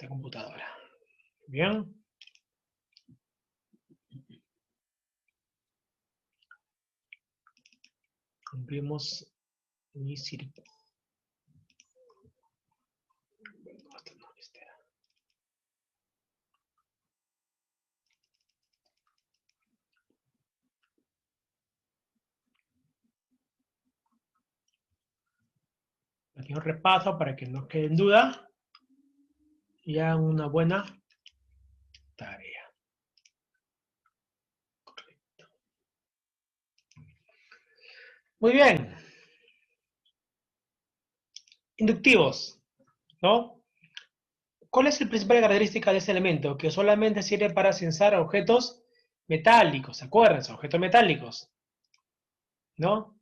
esta computadora. Bien. Cumplimos mi circuito. Aquí un repaso para que no quede en duda. Y hagan una buena tarea. Correcto. Muy bien. Inductivos, ¿no? ¿Cuál es la principal característica de este elemento? Que solamente sirve para censar objetos metálicos, acuérdense, objetos metálicos, ¿no?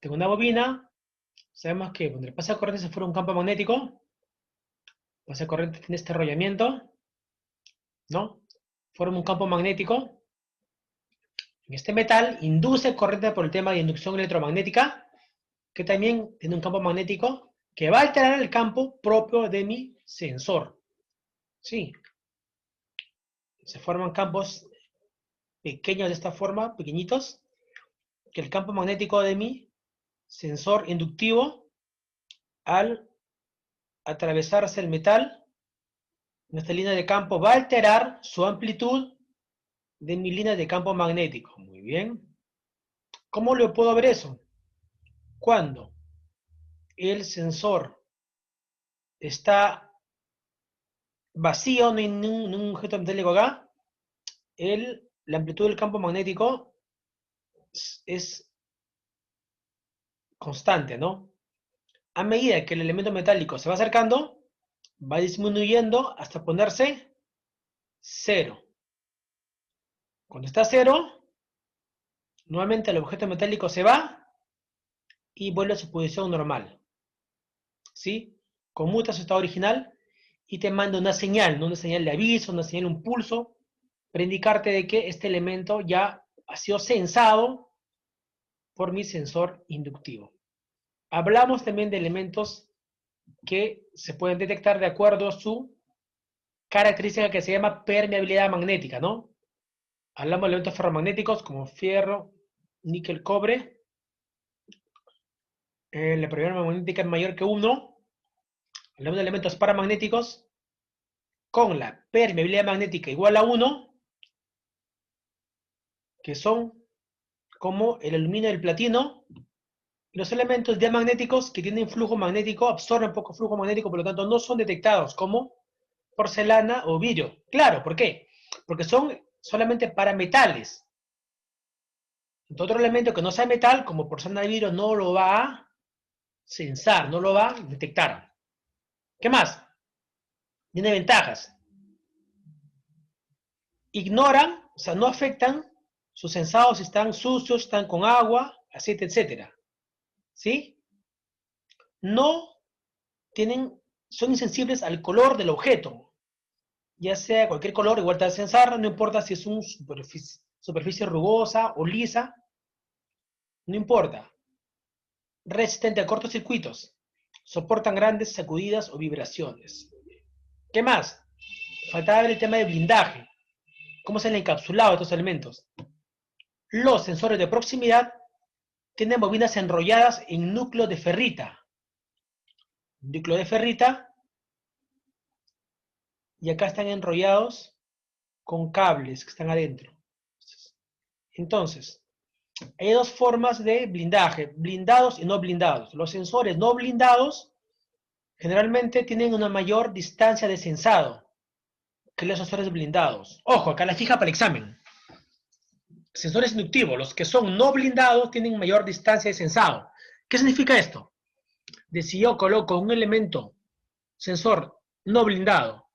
Tengo una bobina, sabemos que cuando le pasa corriente se forma un campo magnético, pasa corriente tiene este enrollamiento, ¿no? Forma un campo magnético. En este metal induce corriente por el tema de inducción electromagnética, que también tiene un campo magnético que va a alterar el campo propio de mi sensor. Sí, se forman campos pequeños de esta forma, pequeñitos, que el campo magnético de mi sensor inductivo, al atravesarse el metal, nuestra línea de campo va a alterar su amplitud de mi línea de campo magnético. Muy bien. ¿Cómo lo puedo ver eso? Cuando el sensor está vacío, no hay ningún objeto metálico acá, la amplitud del campo magnético es constante, ¿no? A medida que el elemento metálico se va acercando, va disminuyendo hasta ponerse 0. Cuando está 0, nuevamente el objeto metálico se va y vuelve a su posición normal. ¿Sí? Conmuta su estado original y te manda una señal, ¿no? Una señal de aviso, una señal, un pulso, para indicarte de que este elemento ya ha sido sensado por mi sensor inductivo. Hablamos también de elementos que se pueden detectar de acuerdo a su característica que se llama permeabilidad magnética, ¿no? Hablamos de elementos ferromagnéticos como fierro, níquel, cobre. La permeabilidad magnética es mayor que 1. Hablamos de elementos paramagnéticos con la permeabilidad magnética igual a 1, que son como el aluminio y el platino. Los elementos diamagnéticos que tienen flujo magnético absorben poco flujo magnético, por lo tanto no son detectados como porcelana o vidrio. Claro, ¿por qué? Porque son solamente para metales. Otro elemento que no sea metal, como porcelana de vidrio, no lo va a sensar, no lo va a detectar. ¿Qué más? Tiene ventajas. Ignoran, o sea, no afectan sus sensados si están sucios, están con agua, aceite, etc. ¿Sí? No tienen, son insensibles al color del objeto. Ya sea cualquier color, igual te va a sensar, no importa si es una superficie rugosa o lisa, no importa. Resistente a cortocircuitos, soportan grandes sacudidas o vibraciones. ¿Qué más? Faltaba ver el tema de blindaje. ¿Cómo se han encapsulado estos elementos? Los sensores de proximidad tienen bobinas enrolladas en núcleo de ferrita. Núcleo de ferrita, y acá están enrollados con cables que están adentro. Entonces, hay dos formas de blindaje, blindados y no blindados. Los sensores no blindados generalmente tienen una mayor distancia de sensado que los sensores blindados. Ojo, acá la fija para el examen. Sensores inductivos, los que son no blindados, tienen mayor distancia de sensado. ¿Qué significa esto? De si yo coloco un elemento sensor no blindado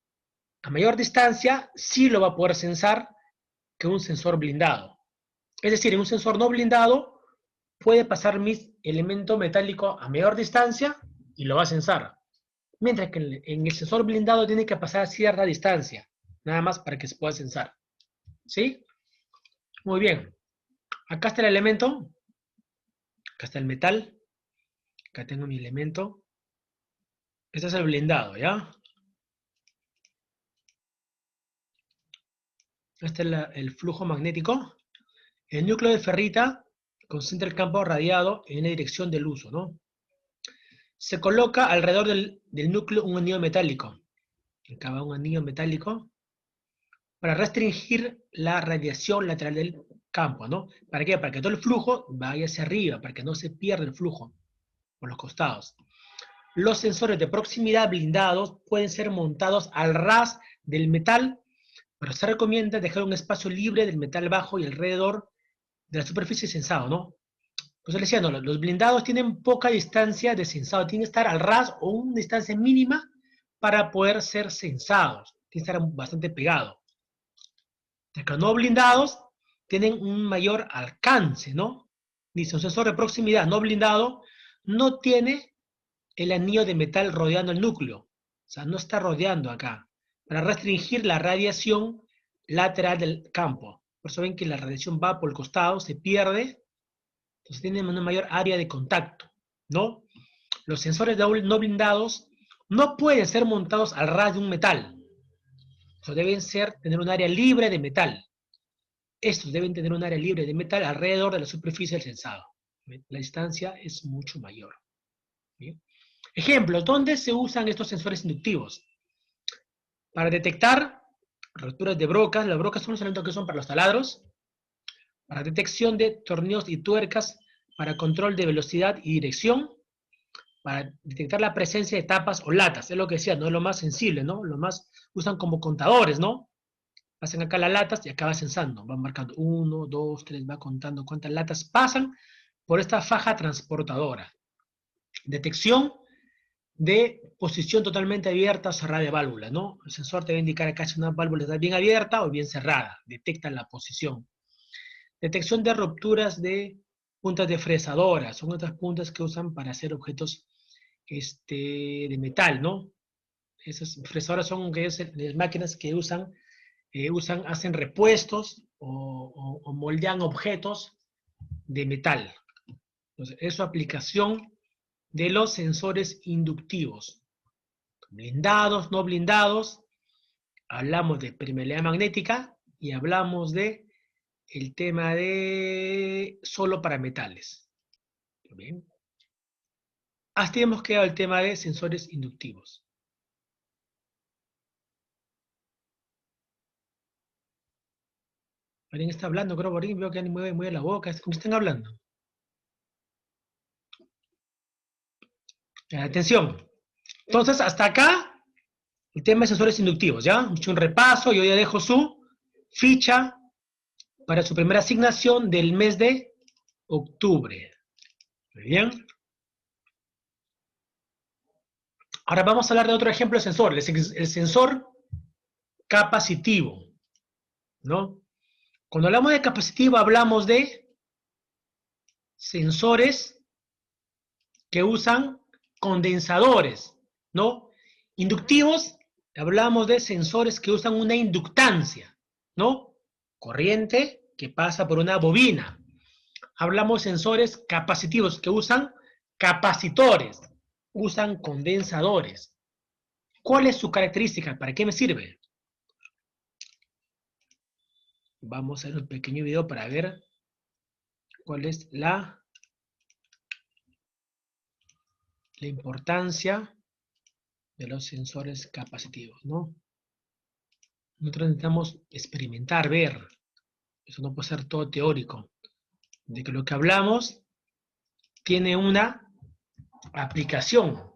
a mayor distancia, sí lo va a poder sensar que un sensor blindado. Es decir, en un sensor no blindado puede pasar mi elemento metálico a mayor distancia y lo va a sensar. Mientras que en el sensor blindado tiene que pasar a cierta distancia, nada más para que se pueda sensar. ¿Sí? Muy bien. Acá está el elemento, acá está el metal, acá tengo mi elemento. Este es el blindado, ¿ya? Este es el flujo magnético. El núcleo de ferrita concentra el campo radiado en la dirección del uso, ¿no? Se coloca alrededor del núcleo un anillo metálico. Acá va un anillo metálico para restringir la radiación lateral del campo, ¿no? ¿Para qué? Para que todo el flujo vaya hacia arriba, para que no se pierda el flujo por los costados. Los sensores de proximidad blindados pueden ser montados al ras del metal, pero se recomienda dejar un espacio libre del metal bajo y alrededor de la superficie sensado, ¿no? Pues le decía, no, los blindados tienen poca distancia de sensado, tienen que estar al ras o una distancia mínima para poder ser sensados, tienen que estar bastante pegados. Los no blindados tienen un mayor alcance, ¿no? Dice, un sensor de proximidad no blindado no tiene el anillo de metal rodeando el núcleo, o sea, no está rodeando acá, para restringir la radiación lateral del campo. Por eso ven que la radiación va por el costado, se pierde, entonces tienen una mayor área de contacto, ¿no? Los sensores no blindados no pueden ser montados al ras de un metal, o sea, deben tener un área libre de metal. Estos deben tener un área libre de metal alrededor de la superficie del sensado. La distancia es mucho mayor. ¿Bien? Ejemplos, ¿dónde se usan estos sensores inductivos? Para detectar rupturas de brocas. Las brocas son los elementos que son para los taladros. Para detección de tornillos y tuercas. Para control de velocidad y dirección. Para detectar la presencia de tapas o latas. Es lo que decía, no es lo más sensible, ¿no? Lo más usan como contadores, ¿no? Hacen acá las latas y acá va censando. Van marcando 1, 2, 3, va contando cuántas latas pasan por esta faja transportadora. Detección de posición totalmente abierta o cerrada de válvula, ¿no? El sensor te va a indicar acá si una válvula está bien abierta o bien cerrada. Detecta la posición. Detección de rupturas de puntas de fresadora. Son otras puntas que usan para hacer objetos de metal, ¿no? Esas fresadoras son las máquinas que hacen repuestos o moldean objetos de metal. Entonces, es su aplicación de los sensores inductivos. Blindados, no blindados. Hablamos de permeabilidad magnética y hablamos de el tema de solo para metales. ¿Bien? Hasta hemos quedado el tema de sensores inductivos. ¿Alguien está hablando? Creo que veo que alguien mueve la boca. ¿Con qué están hablando? Atención. Entonces, hasta acá, el tema de sensores inductivos, ¿ya? He hecho un repaso, yo ya dejo su ficha para su primera asignación del mes de octubre. Muy bien. Ahora vamos a hablar de otro ejemplo de sensor, el sensor capacitivo, ¿no? Cuando hablamos de capacitivo hablamos de sensores que usan condensadores, ¿no? Inductivos, hablamos de sensores que usan una inductancia, ¿no? Corriente que pasa por una bobina. Hablamos de sensores capacitivos que usan capacitores, usan condensadores. ¿Cuál es su característica? ¿Para qué me sirve? Vamos a hacer un pequeño video para ver cuál es la importancia de los sensores capacitivos, ¿no? Nosotros necesitamos experimentar, ver. Eso no puede ser todo teórico. De que lo que hablamos tiene una aplicación.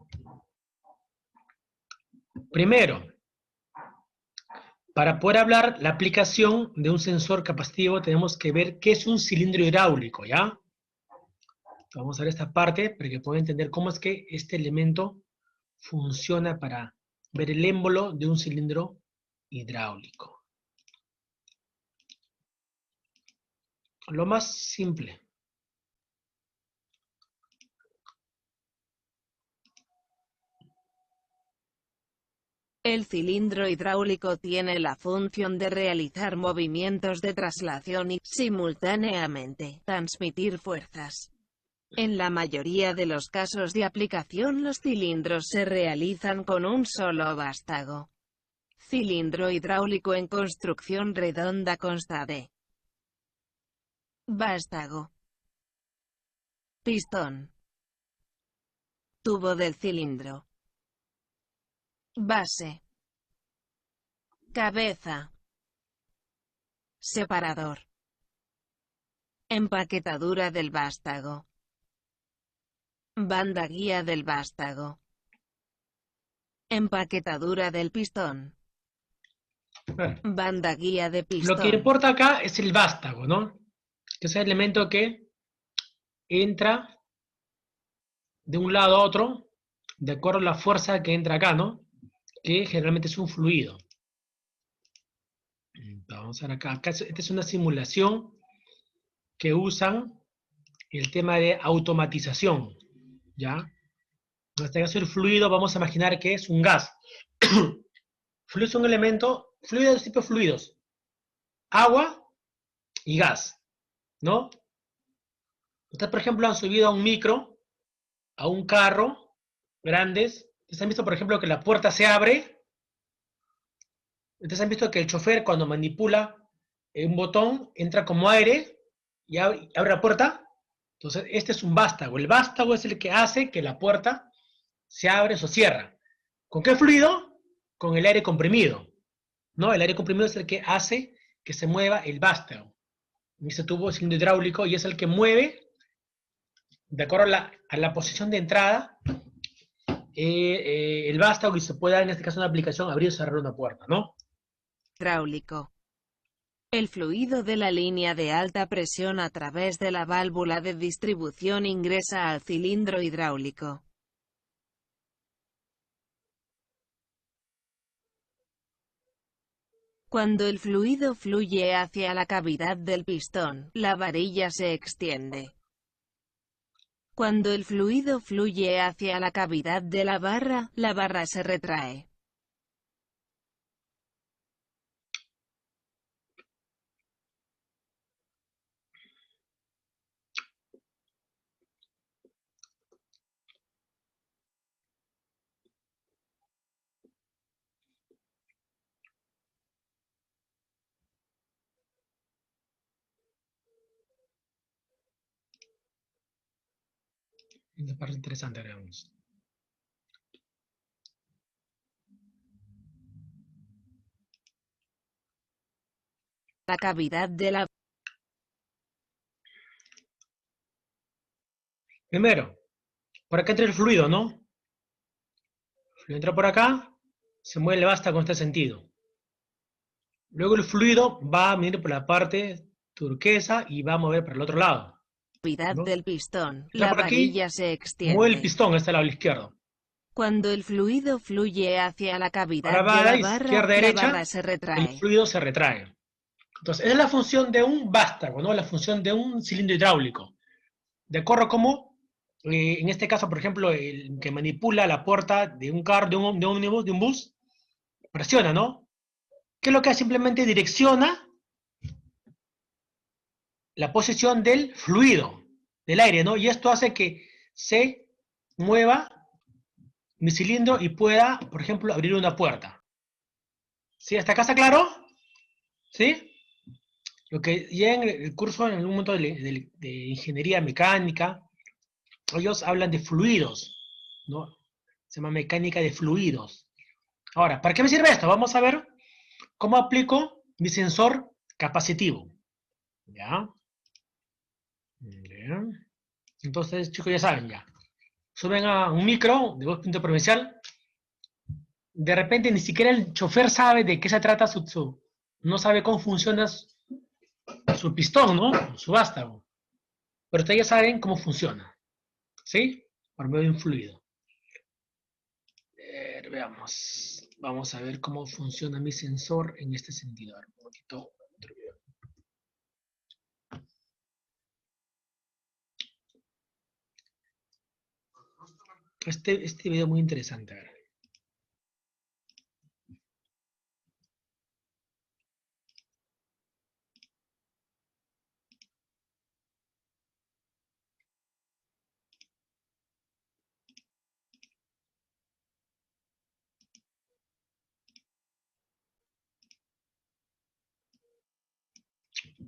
Primero, para poder hablar la aplicación de un sensor capacitivo tenemos que ver qué es un cilindro hidráulico, ¿ya? Vamos a ver esta parte para que puedan entender cómo es que este elemento funciona para ver el émbolo de un cilindro hidráulico. Lo más simple. El cilindro hidráulico tiene la función de realizar movimientos de traslación y, simultáneamente, transmitir fuerzas. En la mayoría de los casos de aplicación los cilindros se realizan con un solo vástago. Cilindro hidráulico en construcción redonda consta de vástago, pistón, tubo del cilindro, base, cabeza, separador, empaquetadura del vástago, banda guía del vástago, empaquetadura del pistón, Bueno, banda guía de lo que pistón, importa acá es el vástago, ¿no? Que es el elemento que entra de un lado a otro de acuerdo a la fuerza que entra acá, ¿no? Que generalmente es un fluido. Vamos a ver acá. Esta es una simulación que usan el tema de automatización, ¿ya? En este caso el fluido, vamos a imaginar que es un gas. Fluido es un elemento, fluido de dos tipos de fluidos, agua y gas, ¿no? Ustedes, por ejemplo, han subido a un micro, a un carro, grandes. Ustedes han visto, por ejemplo, que la puerta se abre. Ustedes han visto que el chofer, cuando manipula un botón, entra como aire y abre la puerta. Entonces, este es un vástago. El vástago es el que hace que la puerta se abre o se cierra. ¿Con qué fluido? Con el aire comprimido, ¿no? El aire comprimido es el que hace que se mueva el vástago. En este tubo es cilindro hidráulico y es el que mueve, de acuerdo a la posición de entrada, el vástago y se pueda, en este caso, una aplicación, abrir o cerrar una puerta, ¿no? hidráulico. El fluido de la línea de alta presión a través de la válvula de distribución ingresa al cilindro hidráulico. Cuando el fluido fluye hacia la cavidad del pistón, la varilla se extiende. Cuando el fluido fluye hacia la cavidad de la barra se retrae. Esta parte interesante, veamos. La cavidad de la Primero, por acá entra el fluido, ¿no? El fluido entra por acá, se mueve el vástago en este sentido. Luego el fluido va a venir por la parte turquesa y va a mover para el otro lado, cavidad ¿no? del pistón, Entra la por aquí, varilla se mueve el extiende. pistón, este lado izquierdo. Cuando el fluido fluye hacia la cavidad Ahora va de a la la izquierda barra derecha, se el retrae. fluido se retrae. Entonces, esa es la función de un vástago, ¿no? La función de un cilindro hidráulico. De acuerdo a cómo, en este caso, por ejemplo, el que manipula la puerta de un carro, de un ómnibus, de un bus, presiona, ¿no? ¿Qué es lo que hace? Simplemente direcciona la posición del fluido, del aire, ¿no? Y esto hace que se mueva mi cilindro y pueda, por ejemplo, abrir una puerta. ¿Sí? ¿Hasta acá está claro? ¿Sí? Lo que ya en el curso, en algún momento de ingeniería mecánica, ellos hablan de fluidos, ¿no? Se llama mecánica de fluidos. Ahora, ¿para qué me sirve esto? Vamos a ver cómo aplico mi sensor capacitivo. ¿Ya? Bien. Entonces, chicos, ya saben, ya. Suben a un micro de voz provincial. De repente ni siquiera el chofer sabe de qué se trata no sabe cómo funciona su pistón, ¿no? Su vástago. Pero ustedes ya saben cómo funciona. ¿Sí? Por medio de un fluido. Veamos. Vamos a ver cómo funciona mi sensor en este sentido. A ver, un poquito. Este video es muy interesante. A ver.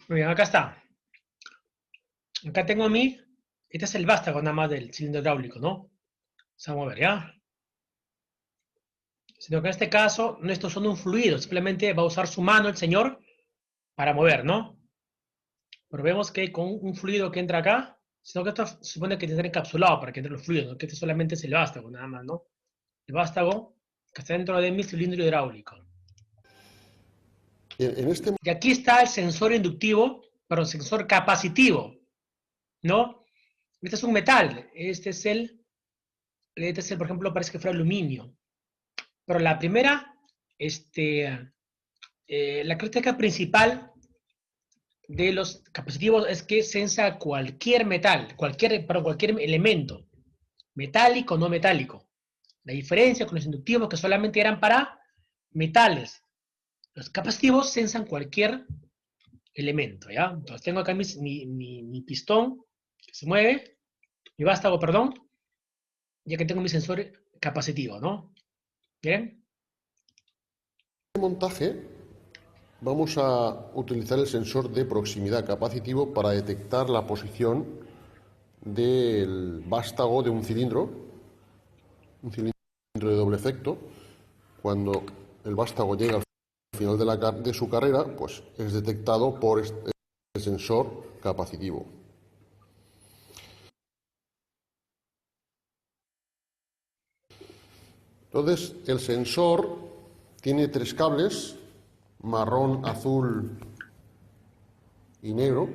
Muy bien, acá está. Acá tengo a mí, este es el vástago nada más del cilindro hidráulico, ¿no? Vamos a ver, ¿ya? Sino que en este caso, no estos son un fluido, simplemente va a usar su mano el señor para mover, ¿no? Pero vemos que con un fluido que entra acá, sino que esto se supone que tiene que estar encapsulado para que entre los fluidos, ¿no? Que este solamente es el vástago, nada más, ¿no? El vástago que está dentro de mi cilindro hidráulico. Y aquí está el sensor inductivo, pero el sensor capacitivo, ¿no? Este es un metal, por ejemplo, parece que fuera aluminio. Pero la primera, la característica principal de los capacitivos es que sensa cualquier metal, cualquier elemento, metálico o no metálico. La diferencia con los inductivos que solamente eran para metales. Los capacitivos sensan cualquier elemento, ¿ya? Entonces tengo acá mi pistón que se mueve, mi vástago, perdón, ya que tengo mi sensor capacitivo, ¿no? ¿Bien? Montaje vamos a utilizar el sensor de proximidad capacitivo para detectar la posición del vástago de un cilindro de doble efecto. Cuando el vástago llega al final de su carrera, pues es detectado por el sensor capacitivo. Entonces, el sensor tiene 3 cables, marrón, azul y negro.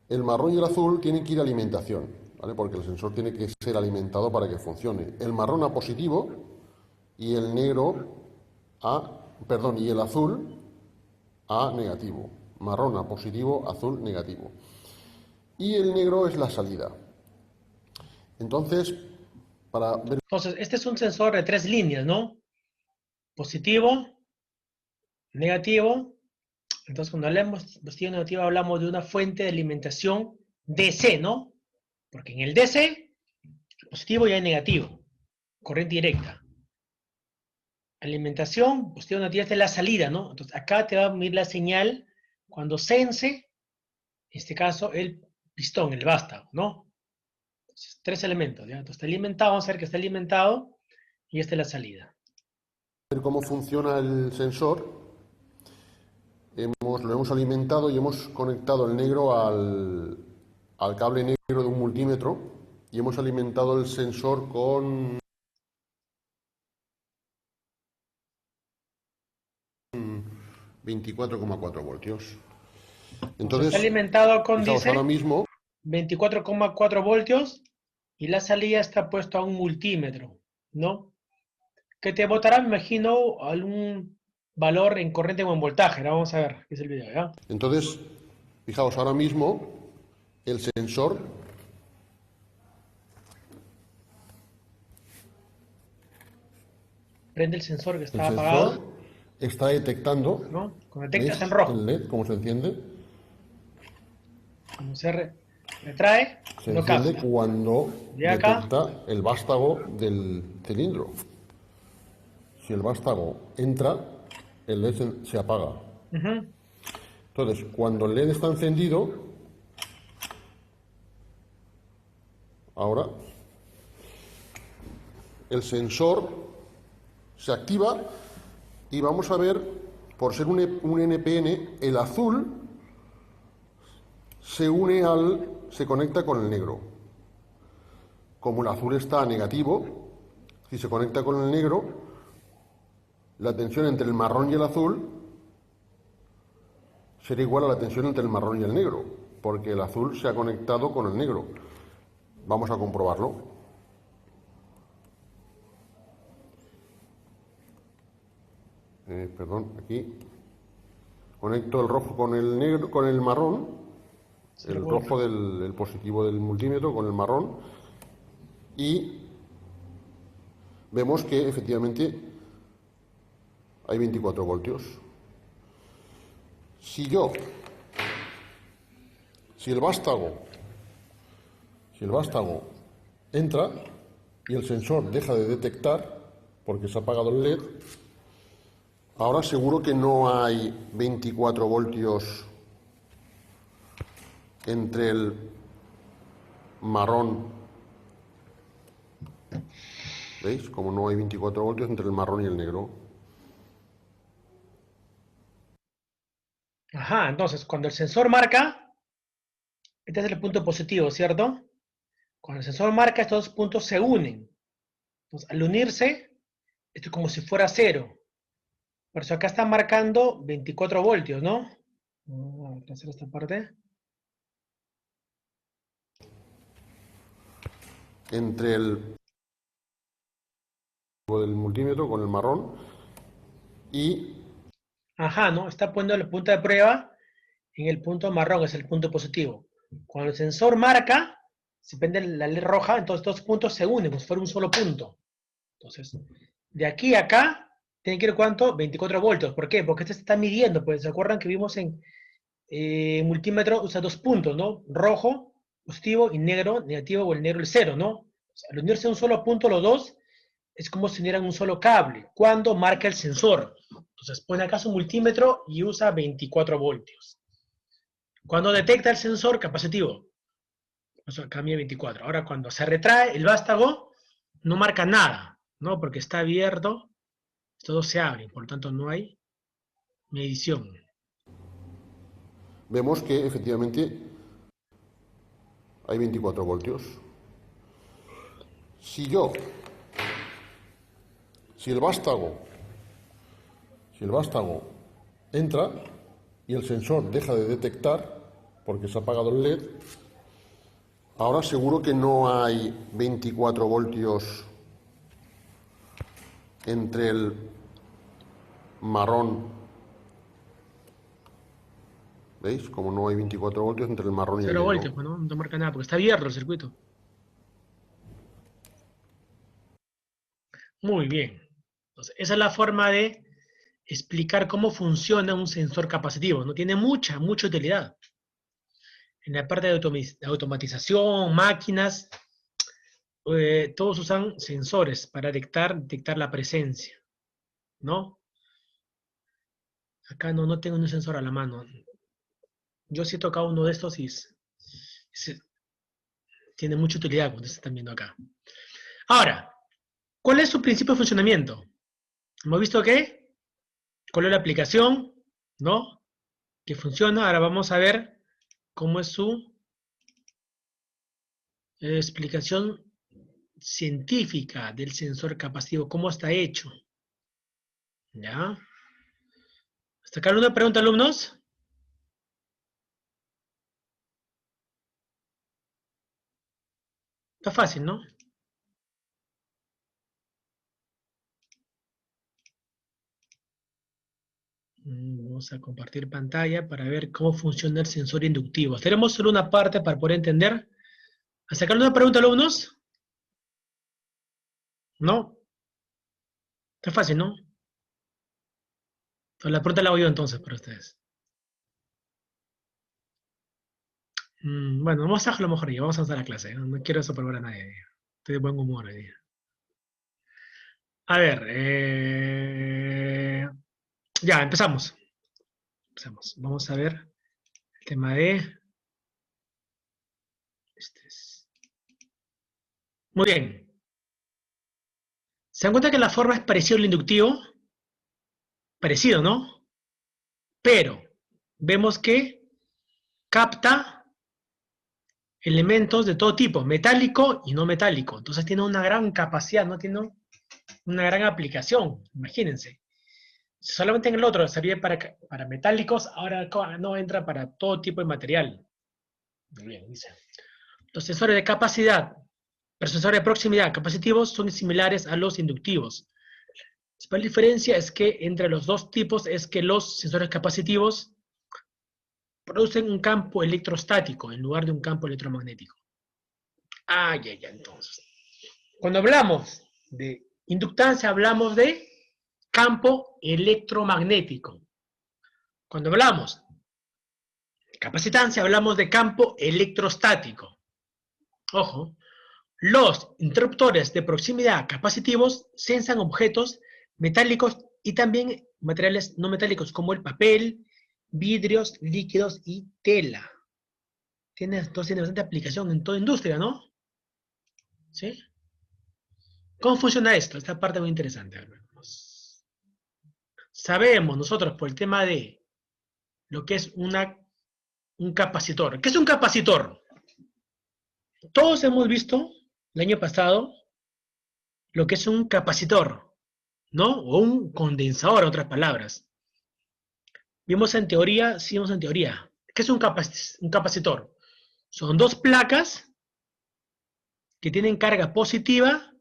El marrón y el azul tienen que ir a alimentación, ¿vale? Porque el sensor tiene que ser alimentado para que funcione. El marrón a positivo y el negro y el azul a negativo. Marrón a positivo, azul negativo. Y el negro es la salida. Entonces, Entonces, este es un sensor de 3 líneas, ¿no? Positivo, negativo. Entonces, cuando hablamos de positivo negativo, hablamos de una fuente de alimentación DC, ¿no? Porque en el DC, el positivo ya es negativo, corriente directa. Alimentación, positivo negativo, esta es la salida, ¿no? Entonces, acá te va a venir la señal cuando sense, en este caso, el pistón, el vástago, ¿no? Entonces, 3 elementos, ¿ya? Entonces, está alimentado, vamos a ver que está alimentado, y esta es la salida. ver cómo funciona el sensor. Lo hemos alimentado y hemos conectado el negro al cable negro de un multímetro y hemos alimentado el sensor con 24,4 voltios. Entonces, está alimentado con, fijaos, dice, ahora mismo 24,4 voltios y la salida está puesto a un multímetro, ¿no? Que te botará, me imagino, algún valor en corriente o en voltaje. ¿No? Vamos a ver, qué es el video, ¿ya? Entonces, fijaos, ahora mismo el sensor Prende el sensor que está apagado, está detectando, ¿no? Cuando detecta ¿veis está en rojo. el LED cómo se enciende? Cuando se retrae, Se no enciende capta. cuando De acá, detecta el vástago del cilindro. Si el vástago entra, el LED se apaga. Entonces, cuando el LED está encendido, ahora el sensor se activa y vamos a ver, por ser un NPN, el azul se conecta con el negro. Como el azul está negativo, si se conecta con el negro, la tensión entre el marrón y el azul será igual a la tensión entre el marrón y el negro, porque el azul se ha conectado con el negro. Vamos a comprobarlo. Aquí conecto el rojo con el negro, con el marrón, el rojo del positivo del multímetro con el marrón, y vemos que efectivamente hay 24 voltios. Si el vástago entra y el sensor deja de detectar porque se ha apagado el LED, ahora seguro que no hay 24 voltios entre el marrón, ¿veis? Como no hay 24 voltios entre el marrón y el negro. Ajá, entonces, cuando el sensor marca, este es el punto positivo, ¿cierto? Cuando el sensor marca, estos dos puntos se unen. Entonces, al unirse, esto es como si fuera cero. Por eso acá está marcando 24 voltios, ¿no? Vamos a hacer esta parte. Entre el del multímetro con el marrón y Ajá, ¿no? Está poniendo el punto de prueba en el punto marrón, es el punto positivo. Cuando el sensor marca, se prende la luz roja, entonces dos puntos se unen, como si fuera un solo punto. Entonces, de aquí a acá, tiene que ir ¿cuánto? 24 voltios. ¿Por qué? Porque este se está midiendo, pues, ¿se acuerdan que vimos en multímetro? Usa dos puntos, ¿no? Rojo, positivo, y negro, negativo, o el negro, el cero, ¿no? O sea, al unirse a un solo punto los dos, es como si unieran un solo cable. Cuando marca el sensor. Entonces, pone acá su multímetro y usa 24 voltios. Cuando detecta el sensor capacitivo, eso cambia 24. Ahora, cuando se retrae el vástago, no marca nada, ¿no? Porque está abierto, todo se abre, por lo tanto no hay medición. vemos que efectivamente hay 24 voltios. Si el vástago entra y el sensor deja de detectar porque se ha apagado el LED, ahora seguro que no hay 24 voltios entre el marrón, ¿veis? Como no hay 24 voltios entre el marrón y el 0 negro. voltios, pues, ¿no? No marca nada, porque está abierto el circuito. Muy bien. Entonces, esa es la forma de explicar cómo funciona un sensor capacitivo. No tiene mucha utilidad. En la parte de automatización, máquinas, todos usan sensores para detectar la presencia, ¿no? Acá no tengo un sensor a la mano. Yo sí he tocado uno de estos y tiene mucha utilidad, como ustedes están viendo acá. Ahora, ¿cuál es su principio de funcionamiento? Hemos visto que, cuál es la aplicación, ¿no? Que funciona. Ahora vamos a ver cómo es su explicación científica del sensor capacitivo, cómo está hecho. ¿Ya? ¿Hasta acá alguna pregunta, alumnos? Está fácil, ¿no? Vamos a compartir pantalla para ver cómo funciona el sensor inductivo. Tenemos solo una parte para poder entender. ¿Hasta acá alguna pregunta, alumnos? ¿No? Está fácil, ¿no? Entonces, la pregunta la hago yo entonces para ustedes. Bueno, vamos a dejarlo mejor ya. Vamos a hacer la clase. No quiero desaprobar a nadie. Estoy de buen humor hoy día. A ver, ya, empezamos. Vamos a ver el tema de... Muy bien. ¿Se dan cuenta que la forma es parecida al inductivo? Parecido, ¿no? Pero vemos que capta elementos de todo tipo, metálico y no metálico. Entonces tiene una gran capacidad, ¿no? Tiene una gran aplicación, imagínense. Solamente en el otro servía para metálicos, ahora no entra para todo tipo de material. Muy bien, dice. Los sensores de capacidad, los sensores de proximidad capacitivos son similares a los inductivos. La principal diferencia es que entre los dos tipos es que los sensores capacitivos producen un campo electrostático en lugar de un campo electromagnético. Entonces. Cuando hablamos de inductancia, hablamos de campo electromagnético. Cuando hablamos de capacitancia, hablamos de campo electrostático. Ojo, los interruptores de proximidad capacitivos sensan objetos metálicos y también materiales no metálicos como el papel, vidrios, líquidos y tela. Entonces tiene bastante aplicación en toda industria, ¿no? ¿Sí? ¿Cómo funciona esto? Esta parte es muy interesante. A ver, sabemos nosotros por el tema de lo que es un capacitor. ¿Qué es un capacitor? Todos hemos visto el año pasado lo que es un capacitor, ¿no? O un condensador, en otras palabras. Vimos en teoría, sí vimos en teoría. ¿Qué es un capacitor? Son dos placas que tienen carga positiva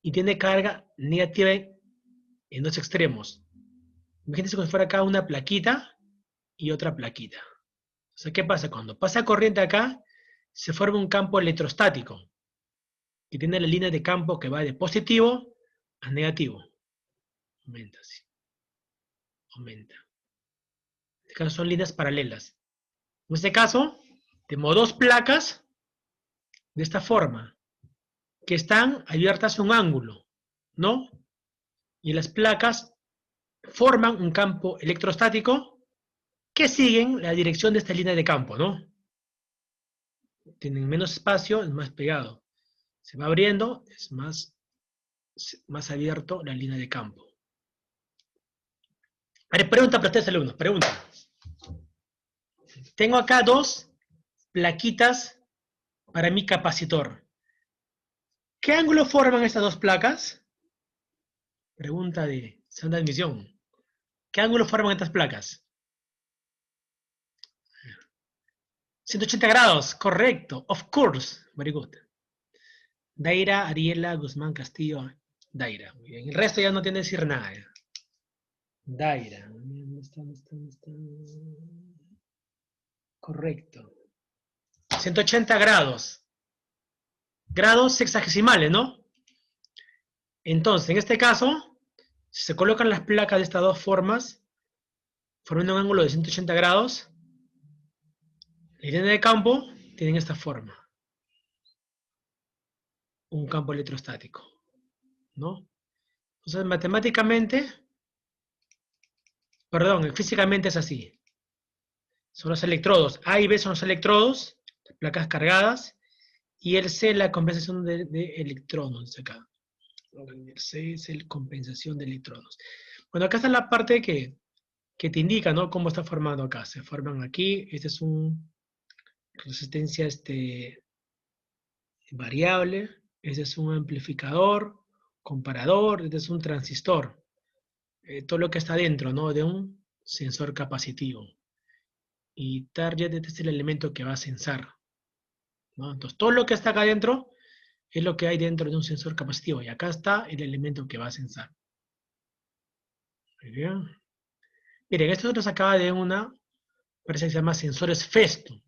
y tienen carga negativa en dos extremos. Imagínense como si fuera acá una plaquita y otra plaquita. O sea, ¿qué pasa? Cuando pasa corriente acá, se forma un campo electrostático que tiene la línea de campo que va de positivo a negativo. Aumenta así. Aumenta. En este caso son líneas paralelas. En este caso, tenemos dos placas de esta forma, que están abiertas a un ángulo, ¿no? Y las placas forman un campo electrostático que siguen la dirección de esta línea de campo, ¿no? Tienen menos espacio, es más pegado. Se va abriendo, es más abierto la línea de campo. A ver, pregunta para ustedes, alumnos, pregunta. Tengo acá dos plaquitas para mi capacitor. ¿Qué ángulo forman estas dos placas? Pregunta de segunda admisión. ¿Qué ángulo forman estas placas? 180 grados, correcto. Of course. Very good. Daira, Ariela, Guzmán, Castillo. Daira. Muy bien. El resto ya no tiene que decir nada. Daira. ¿Dónde está? Correcto. 180 grados. Grados sexagesimales, ¿no? Entonces, en este caso, si se colocan las placas de estas dos formas, formando un ángulo de 180 grados, la línea de campo tienen esta forma. Un campo electrostático, ¿no? Entonces, matemáticamente, perdón, físicamente es así. Son los electrodos. A y B son los electrodos, las placas cargadas, y el C la compensación de electrones acá. El C es la compensación de electrodos. Bueno, acá está la parte que te indica, ¿no? Cómo está formado acá. Se forman aquí, este es un resistencia variable, este es un amplificador, comparador, este es un transistor. Todo lo que está dentro, ¿no? De un sensor capacitivo. Y target, este es el elemento que va a censar, ¿no? Entonces, todo lo que está acá adentro es lo que hay dentro de un sensor capacitivo. Y acá está el elemento que va a censar. Muy bien. Miren, esto nos acaba de una empresa que se llama Sensores Festo.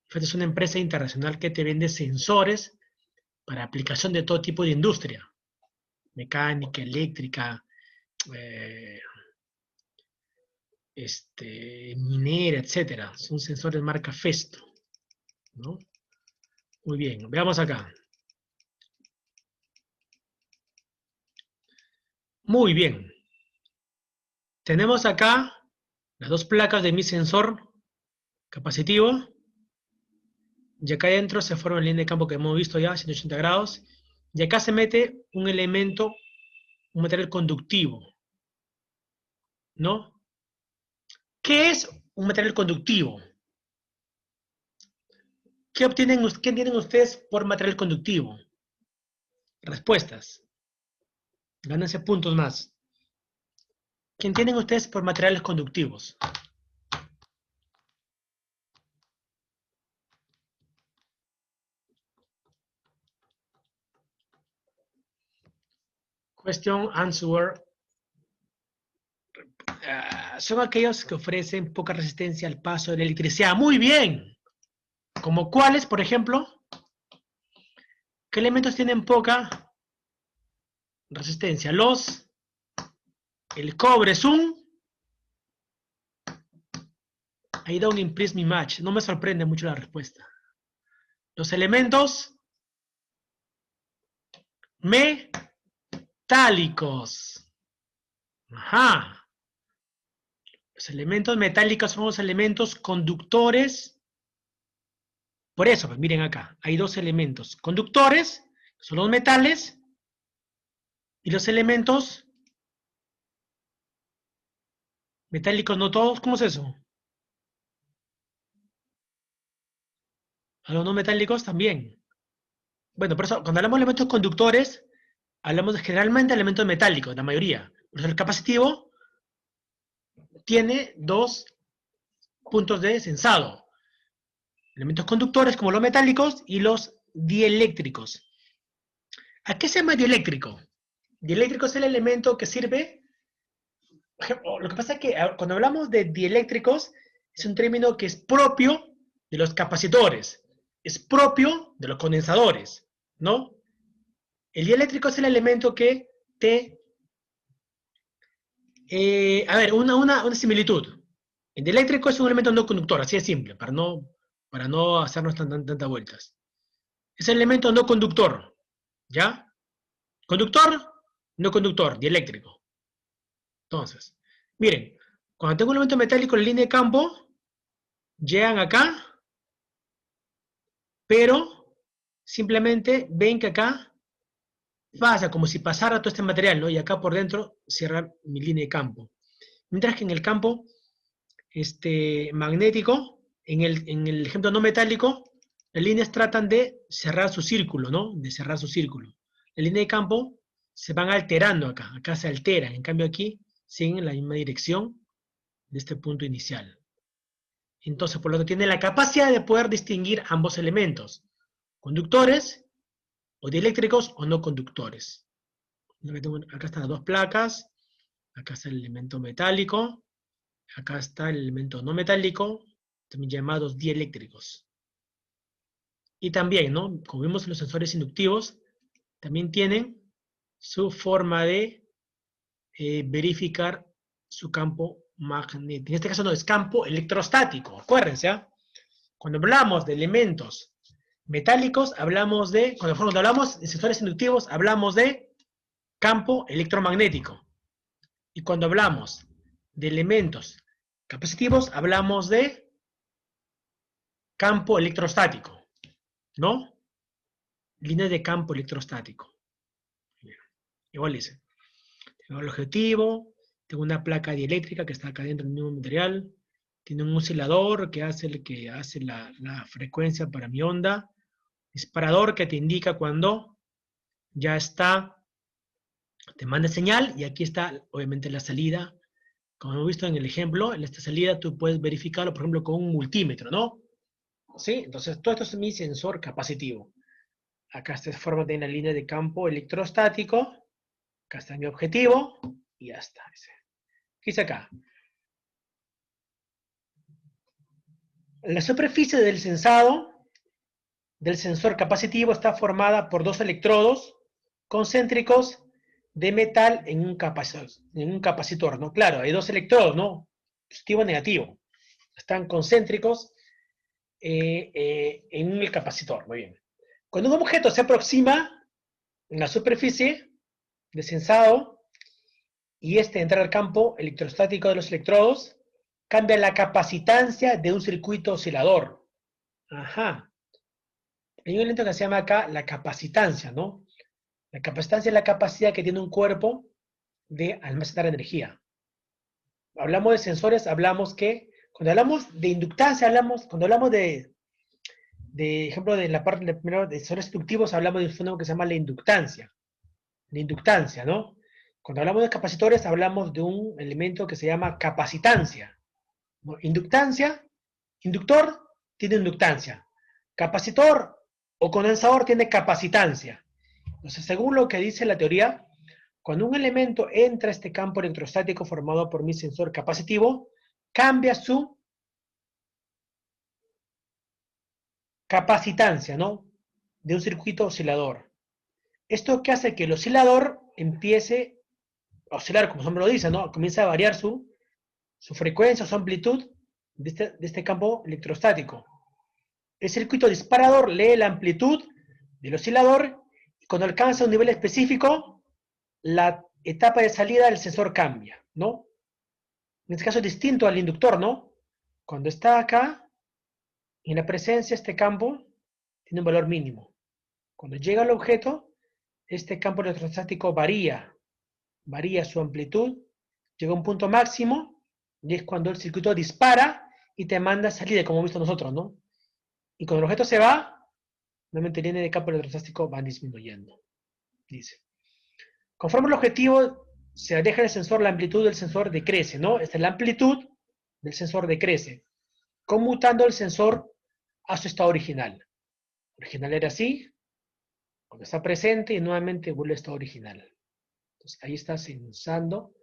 Festo es una empresa internacional que te vende sensores para aplicación de todo tipo de industria. Mecánica, eléctrica, minera, etcétera. Son sensores marca Festo, ¿no? Muy bien, veamos acá. Muy bien. Tenemos acá las dos placas de mi sensor capacitivo. Y acá adentro se forma la línea de campo que hemos visto ya, 180 grados. Y acá se mete un elemento, un material conductivo, ¿no? ¿Qué es un material conductivo? ¿Qué entienden ustedes por material conductivo? Respuestas. Gánense puntos más. ¿Qué entienden ustedes por materiales conductivos? Question, answer. Son aquellos que ofrecen poca resistencia al paso de la electricidad. Muy bien. ¿Como cuáles, por ejemplo? ¿Qué elementos tienen poca resistencia? El cobre es un... I don't impress me much. No me sorprende mucho la respuesta. Los elementos metálicos. Ajá. Los elementos metálicos son los elementos conductores Por eso, pues miren acá, hay dos elementos conductores, que son los metales, y los elementos metálicos no todos. ¿Cómo es eso? A los no metálicos también. Bueno, por eso, cuando hablamos de elementos conductores, hablamos generalmente de elementos metálicos, la mayoría. Por eso el capacitivo tiene dos puntos de sensado. Elementos conductores como los metálicos y los dieléctricos. ¿A qué se llama dieléctrico? Dieléctrico es el elemento que sirve. Lo que pasa es que cuando hablamos de dieléctricos, es un término que es propio de los capacitores, es propio de los condensadores, ¿no? El dieléctrico es el elemento que te... a ver, una similitud. El dieléctrico es un elemento no conductor, así de simple, para no hacernos tantas vueltas. Es el elemento no conductor, ¿ya? Conductor, no conductor, dieléctrico. Entonces, miren, cuando tengo un elemento metálico en la línea de campo, llegan acá, pero simplemente ven que acá pasa como si pasara todo este material, ¿no? Y acá por dentro cierra mi línea de campo. Mientras que en el campo magnético, en el ejemplo no metálico, las líneas tratan de cerrar su círculo, ¿no? De cerrar su círculo. La línea de campo se van alterando acá se alteran, en cambio aquí siguen en la misma dirección de este punto inicial. Entonces, por lo tanto, tiene la capacidad de poder distinguir ambos elementos, conductores o dieléctricos o no conductores. Acá están las dos placas, acá está el elemento metálico, acá está el elemento no metálico, también llamados dieléctricos. Y también, ¿no? Como vimos en los sensores inductivos, también tienen su forma de verificar su campo magnético. En este caso no es campo electrostático, acuérdense, ¿eh? Cuando hablamos de elementos metálicos, cuando hablamos de sensores inductivos, hablamos de campo electromagnético. Y cuando hablamos de elementos capacitivos, hablamos de campo electrostático, ¿no? Líneas de campo electrostático. Igual dice, tengo el objetivo, tengo una placa dieléctrica que está acá dentro del mismo material, tiene un oscilador que hace la frecuencia para mi onda, disparador que te indica cuando ya está, te manda señal, y aquí está obviamente la salida. Como hemos visto en el ejemplo, en esta salida tú puedes verificarlo, por ejemplo, con un multímetro, ¿no? ¿Sí? Entonces, todo esto es mi sensor capacitivo. Acá se forma de una línea de campo electrostático, acá está mi objetivo, y ya está. ¿Qué dice acá? La superficie del sensado, del sensor capacitivo, está formada por dos electrodos concéntricos de metal en un capacitor, ¿no? Claro, hay dos electrodos, ¿no? Positivo y negativo. Están concéntricos en el capacitor, muy bien. Cuando un objeto se aproxima en la superficie de sensado y entra al campo electrostático de los electrodos, cambia la capacitancia de un circuito oscilador. Ajá. Hay un elemento que se llama acá la capacitancia, ¿no? La capacitancia es la capacidad que tiene un cuerpo de almacenar energía. Hablamos de sensores, hablamos que, cuando hablamos de inductancia, cuando hablamos de ejemplo, de la parte primero de sensores inductivos, hablamos de un fenómeno que se llama la inductancia. La inductancia, ¿no? Cuando hablamos de capacitores, hablamos de un elemento que se llama capacitancia. ¿No? Inductancia, inductor tiene inductancia. Capacitor o condensador tiene capacitancia. Entonces, según lo que dice la teoría, cuando un elemento entra a este campo electrostático formado por mi sensor capacitivo, cambia su capacitancia, ¿no? De un circuito oscilador. Esto que hace que el oscilador empiece a oscilar, como su nombre lo dice, ¿no? Comienza a variar su frecuencia, su amplitud de este campo electrostático. El circuito disparador lee la amplitud del oscilador y cuando alcanza un nivel específico, la etapa de salida del sensor cambia, ¿no? En este caso es distinto al inductor, ¿no? Cuando está acá, En la presencia, este campo tiene un valor mínimo. Cuando llega al objeto, este campo electrostático varía su amplitud, llega a un punto máximo, y es cuando el circuito dispara y te manda salida, como hemos visto nosotros, ¿no? Y cuando el objeto se va, nuevamente el N de campo electrostático va disminuyendo. Dice. Conforme el objetivo se aleja del sensor, la amplitud del sensor decrece, ¿no? Esta es la amplitud del sensor decrece, conmutando el sensor a su estado original. El original era así, cuando está presente y nuevamente vuelve a estado original. Entonces ahí está sensando.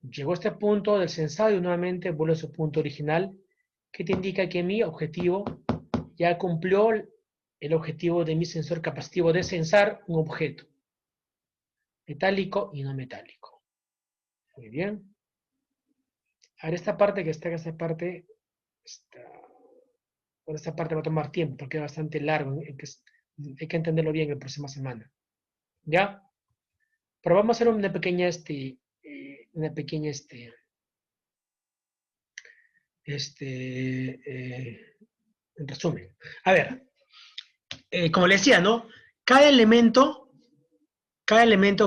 Llegó a este punto del sensado y nuevamente vuelve a su punto original, que te indica que mi objetivo ya cumplió el objetivo de mi sensor capacitivo de sensar un objeto metálico y no metálico. Muy bien. Ahora esta parte que está, por esta parte va a tomar tiempo porque es bastante largo, hay que entenderlo bien la próxima semana. ¿Ya? Pero vamos a hacer una pequeña, en resumen. A ver, como le decía, ¿no? Cada elemento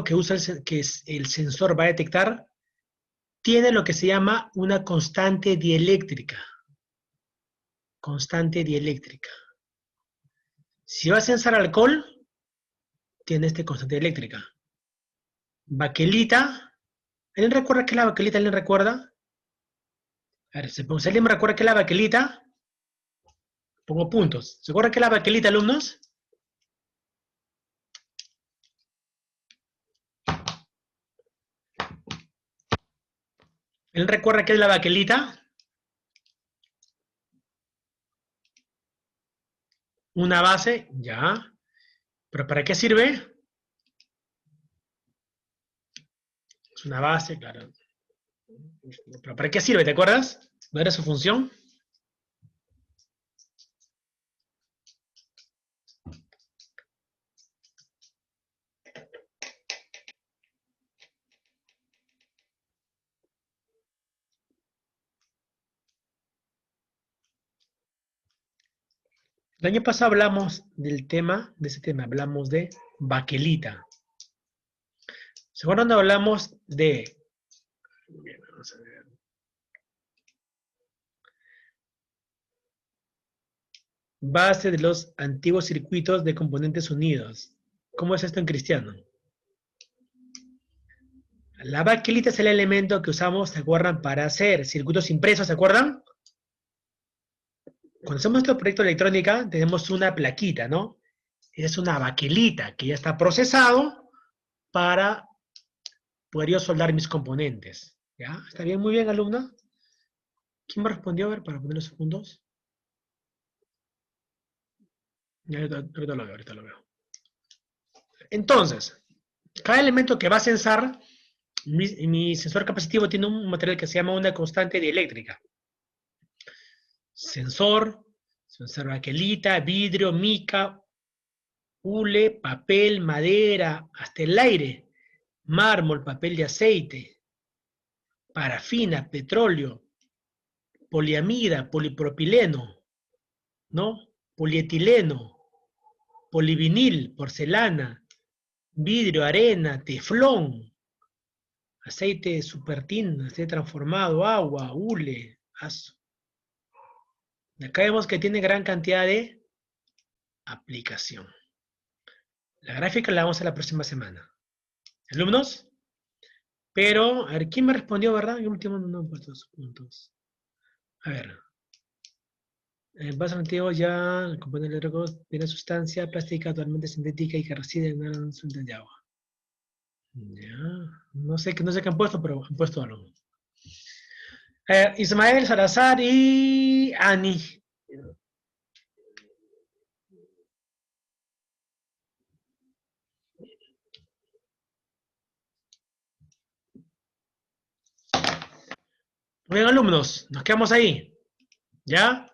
que usa que el sensor va a detectar tiene lo que se llama una constante dieléctrica. Constante dieléctrica. Si va a sensar alcohol, tiene esta constante dieléctrica. Baquelita. ¿Alguien recuerda qué es la baquelita? ¿Alguien recuerda? A ver, si alguien me recuerda qué es la baquelita, pongo puntos. ¿Se acuerdan qué es la baquelita, alumnos? ¿Alguien recuerda qué es la baquelita? Una base, ya. ¿Pero para qué sirve? Es una base, claro. ¿Pero para qué sirve? ¿Te acuerdas? ¿No era su función? El año pasado hablamos de ese tema, hablamos de baquelita. ¿Se acuerdan cuando hablamos de... Bien, vamos a ver. Base de los antiguos circuitos de componentes unidos. ¿Cómo es esto en cristiano? La baquelita es el elemento que usamos, ¿se acuerdan? Para hacer circuitos impresos, ¿se acuerdan? Cuando hacemos nuestro proyecto de electrónica, tenemos una plaquita, ¿no? Es una baquelita que ya está procesado para poder yo soldar mis componentes. ¿Ya? ¿Está bien? Muy bien, alumna. ¿Quién me respondió? A ver, para poner los puntos. Ahorita lo veo. Entonces, cada elemento que va a sensar, mi sensor capacitivo tiene un material que se llama una constante dieléctrica. Sensor baquelita, vidrio, mica, hule, papel, madera, hasta el aire, mármol, papel de aceite, parafina, petróleo, poliamida, polipropileno, ¿no? Polietileno, polivinil, porcelana, vidrio, arena, teflón, aceite supertin, aceite transformado, agua, hule, azo. Acá vemos que tiene gran cantidad de aplicación. La gráfica la vamos a hacer la próxima semana. ¿Alumnos? Pero, a ver, ¿quién me respondió, verdad? El último no he puesto los puntos. A ver. En vasos antiguos ya el componente eléctrico tiene sustancia plástica totalmente sintética y que reside en una fuente de agua. Ya. No sé qué han puesto, pero han puesto algo. Ismael, Salazar y Ani. Muy bien, alumnos, nos quedamos ahí. ¿Ya?